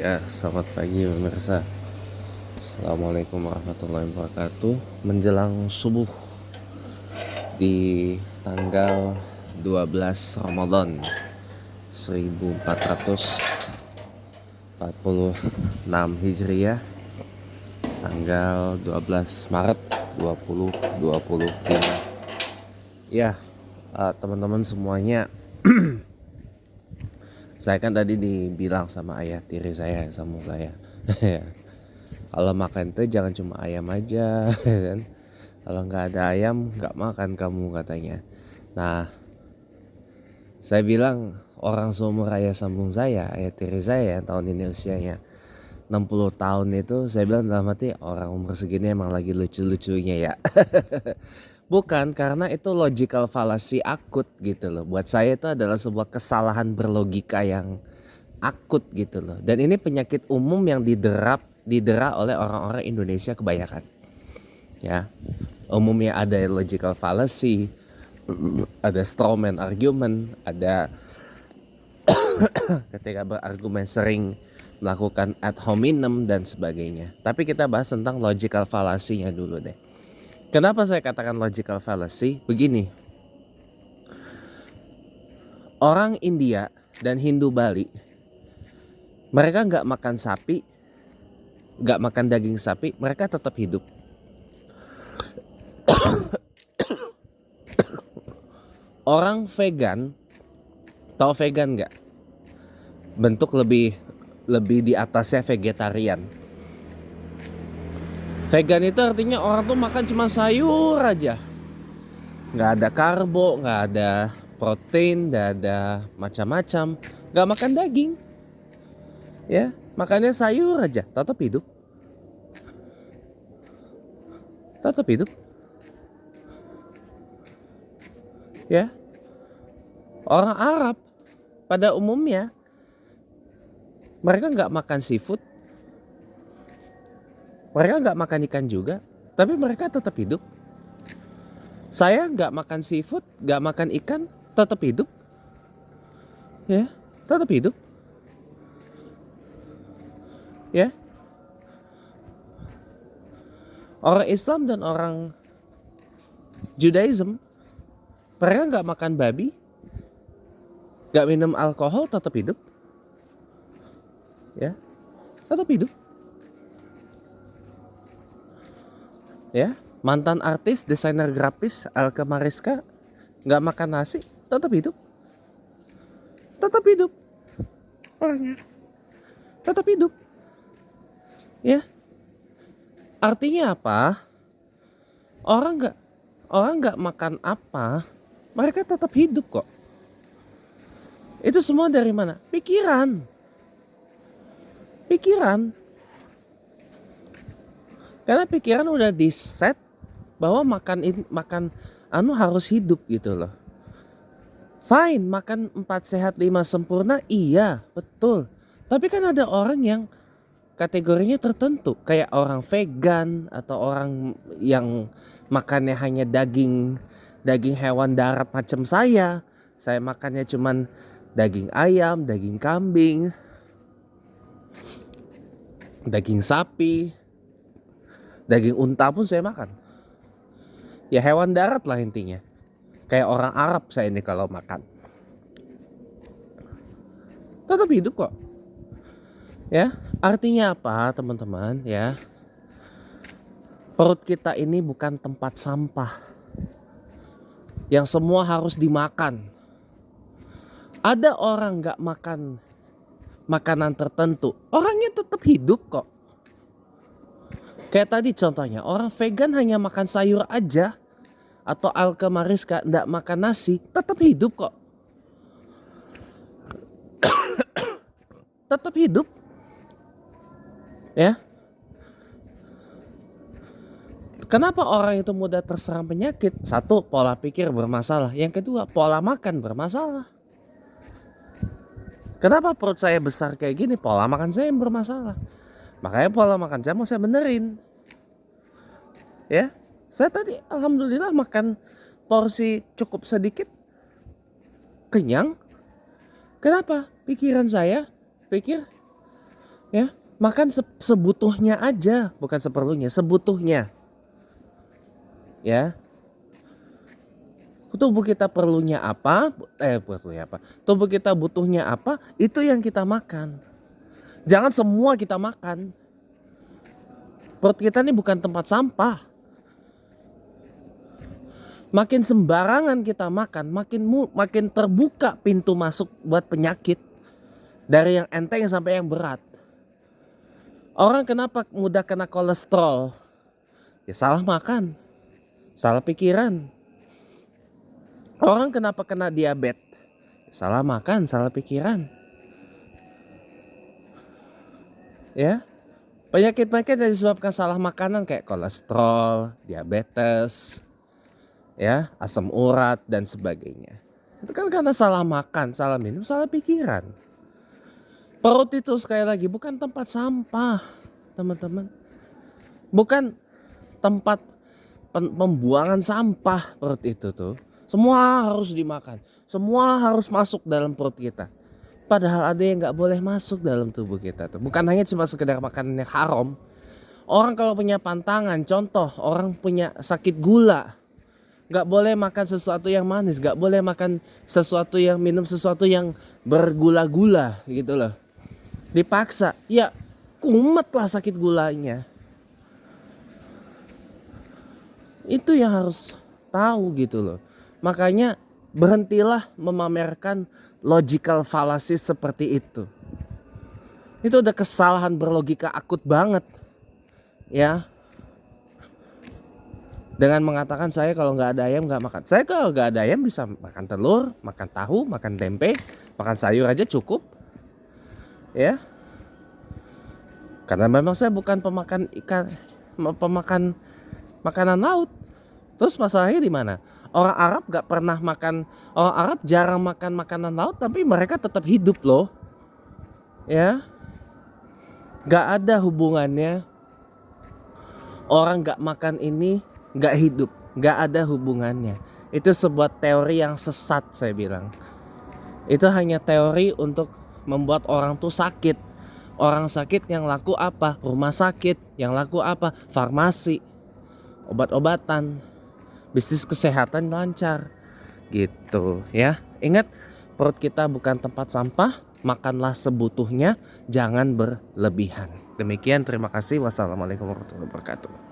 Ya, selamat pagi pemirsa. Assalamualaikum warahmatullahi wabarakatuh. Menjelang subuh di tanggal 12 Ramadan 1446 Hijriah, tanggal 12 Maret 2025. Ya, teman-teman semuanya, saya kan tadi dibilang sama ayah tiri saya, sama saya kalau makan tuh jangan cuma ayam aja kan. Kalau nggak ada ayam nggak makan kamu, katanya. Nah, saya bilang orang seumur ayah sambung saya, ayah tiri saya yang tahun ini usianya 60 tahun itu, saya bilang dalam hati, orang umur segini emang lagi lucu-lucunya ya. Bukan, karena itu logical fallacy akut gitu loh. Buat saya itu adalah sebuah kesalahan berlogika yang akut gitu loh. Dan ini penyakit umum yang didera oleh orang-orang Indonesia kebanyakan. Ya, umumnya ada logical fallacy, ada strawman argument, ada ketika berargumen sering melakukan ad hominem dan sebagainya. Tapi kita bahas tentang logical fallacy-nya dulu deh. Kenapa saya katakan logical fallacy? Begini, orang India dan Hindu Bali, mereka nggak makan sapi, nggak makan daging sapi, mereka tetap hidup. Orang vegan, tahu vegan nggak? Bentuk lebih di atasnya vegetarian. Vegan itu artinya orang tuh makan cuma sayur aja, nggak ada karbo, nggak ada protein, nggak ada macam-macam, nggak makan daging, ya makannya sayur aja, tetap hidup, tetap hidup, ya. Orang Arab pada umumnya mereka nggak makan seafood, mereka nggak makan ikan juga, tapi mereka tetap hidup. Saya nggak makan seafood, nggak makan ikan, tetap hidup, ya, tetap hidup, ya. Orang Islam dan orang Judaism, mereka nggak makan babi, nggak minum alkohol, tetap hidup, ya, tetap hidup, ya. Mantan artis, desainer grafis Alke Mariska nggak makan nasi, tetap hidup, orangnya, tetap hidup, ya. Artinya apa? Orang nggak makan apa, mereka tetap hidup kok. Itu semua dari mana? Pikiran. Karena pikiran udah di set bahwa makan harus hidup gitu loh. Fine, makan 4 sehat 5 sempurna, iya betul. Tapi kan ada orang yang kategorinya tertentu, kayak orang vegan atau orang yang makannya hanya daging hewan darat macam saya. Saya makannya cuman daging ayam, daging kambing, daging sapi, daging unta pun saya makan. Ya hewan darat lah intinya. Kayak orang Arab saya ini kalau makan. Tetap hidup kok. Ya, artinya apa teman-teman ya? Perut kita ini bukan tempat sampah yang semua harus dimakan. Ada orang gak makan makanan tertentu, orangnya tetap hidup kok. Kayak tadi contohnya, orang vegan hanya makan sayur aja, atau Alke Mariska gak makan nasi, tetap hidup kok. Tetap hidup, ya. Kenapa orang itu mudah terserang penyakit? Satu, pola pikir bermasalah. Yang kedua, pola makan bermasalah. Kenapa perut saya besar kayak gini? Pola makan saya yang bermasalah. Makanya pola makan saya mau saya benerin. Ya, saya tadi alhamdulillah makan porsi cukup sedikit, kenyang. Kenapa? Pikiran saya pikir Ya, makan sebutuhnya aja, bukan seperlunya, sebutuhnya. Ya. Tubuh kita perlunya apa? Perlunya apa? Tubuh kita butuhnya apa? Itu yang kita makan. Jangan semua kita makan. Perut kita ini bukan tempat sampah. Makin sembarangan kita makan, makin terbuka pintu masuk buat penyakit. Dari yang enteng sampai yang berat. Orang kenapa mudah kena kolesterol? Ya salah makan, salah pikiran. Orang kenapa kena diabetes? Salah makan, salah pikiran. Ya, penyakit-penyakit yang disebabkan salah makanan kayak kolesterol, diabetes, ya, asam urat dan sebagainya. Itu kan karena salah makan, salah minum, salah pikiran. Perut itu sekali lagi bukan tempat sampah, teman-teman. Bukan tempat pembuangan sampah perut itu tuh. Semua harus dimakan, semua harus masuk dalam perut kita. Padahal ada yang gak boleh masuk dalam tubuh kita tuh. Bukan hanya cuma sekedar makanan yang haram. Orang kalau punya pantangan, contoh orang punya sakit gula, gak boleh makan sesuatu yang manis, gak boleh makan sesuatu yang, minum sesuatu yang bergula-gula gitu loh. Dipaksa, ya kumat lah sakit gulanya. Itu yang harus tahu gitu loh. Makanya berhentilah memamerkan logical fallacy seperti itu. Itu udah kesalahan berlogika akut banget. Ya. Dengan mengatakan saya kalau nggak ada ayam nggak makan. Saya kalau nggak ada ayam bisa makan telur, makan tahu, makan tempe, makan sayur aja cukup. Ya. Karena memang saya bukan pemakan ikan, pemakan makanan laut. Terus masalahnya di mana? Orang Arab gak pernah makan, orang Arab jarang makan makanan laut tapi mereka tetap hidup loh. Ya. Gak ada hubungannya. Orang gak makan ini gak hidup. Gak ada hubungannya. Itu sebuah teori yang sesat saya bilang. Itu hanya teori untuk membuat orang tuh sakit. Orang sakit yang laku apa? Rumah sakit. Yang laku apa? Farmasi. Obat-obatan. Bisnis kesehatan lancar gitu ya. Ingat, perut kita bukan tempat sampah. Makanlah sebutuhnya, jangan berlebihan. Demikian, terima kasih. Wassalamualaikum warahmatullahi wabarakatuh.